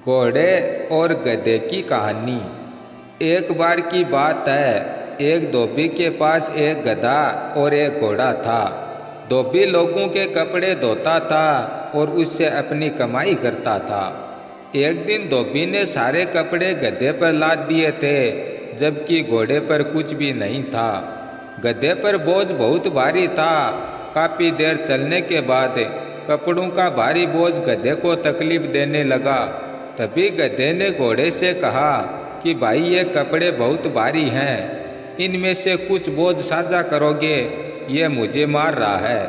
घोड़े और गधे की कहानी। एक बार की बात है, एक धोबी के पास एक गधा और एक घोड़ा था। धोबी लोगों के कपड़े धोता था और उससे अपनी कमाई करता था। एक दिन धोबी ने सारे कपड़े गधे पर लाद दिए थे, जबकि घोड़े पर कुछ भी नहीं था। गधे पर बोझ बहुत भारी था। काफ़ी देर चलने के बाद कपड़ों का भारी बोझ गधे को तकलीफ देने लगा। तभी गधे ने घोड़े से कहा कि भाई, ये कपड़े बहुत भारी हैं, इनमें से कुछ बोझ साझा करोगे? ये मुझे मार रहा है।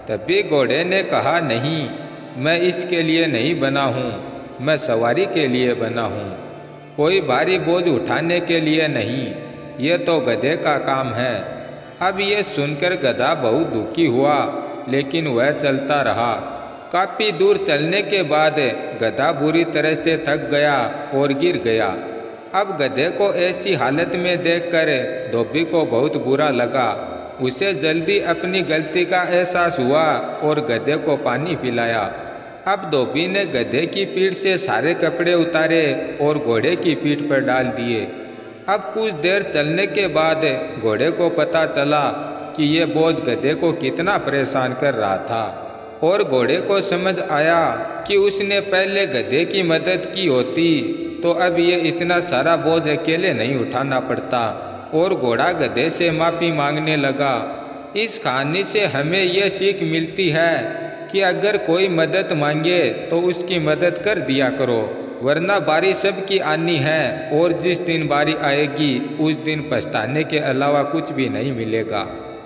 तभी घोड़े ने कहा, नहीं, मैं इसके लिए नहीं बना हूँ, मैं सवारी के लिए बना हूँ, कोई भारी बोझ उठाने के लिए नहीं। ये तो गधे का काम है। अब ये सुनकर गधा बहुत दुखी हुआ, लेकिन वह चलता रहा। काफ़ी दूर चलने के बाद गधा बुरी तरह से थक गया और गिर गया। अब गधे को ऐसी हालत में देखकर धोबी को बहुत बुरा लगा। उसे जल्दी अपनी गलती का एहसास हुआ और गधे को पानी पिलाया। अब धोबी ने गधे की पीठ से सारे कपड़े उतारे और घोड़े की पीठ पर डाल दिए। अब कुछ देर चलने के बाद घोड़े को पता चला कि ये बोझ गधे को कितना परेशान कर रहा था, और घोड़े को समझ आया कि उसने पहले गधे की मदद की होती तो अब ये इतना सारा बोझ अकेले नहीं उठाना पड़ता, और घोड़ा गधे से माफ़ी मांगने लगा। इस कहानी से हमें यह सीख मिलती है कि अगर कोई मदद मांगे तो उसकी मदद कर दिया करो, वरना बारी सबकी आनी है, और जिस दिन बारी आएगी उस दिन पछताने के अलावा कुछ भी नहीं मिलेगा।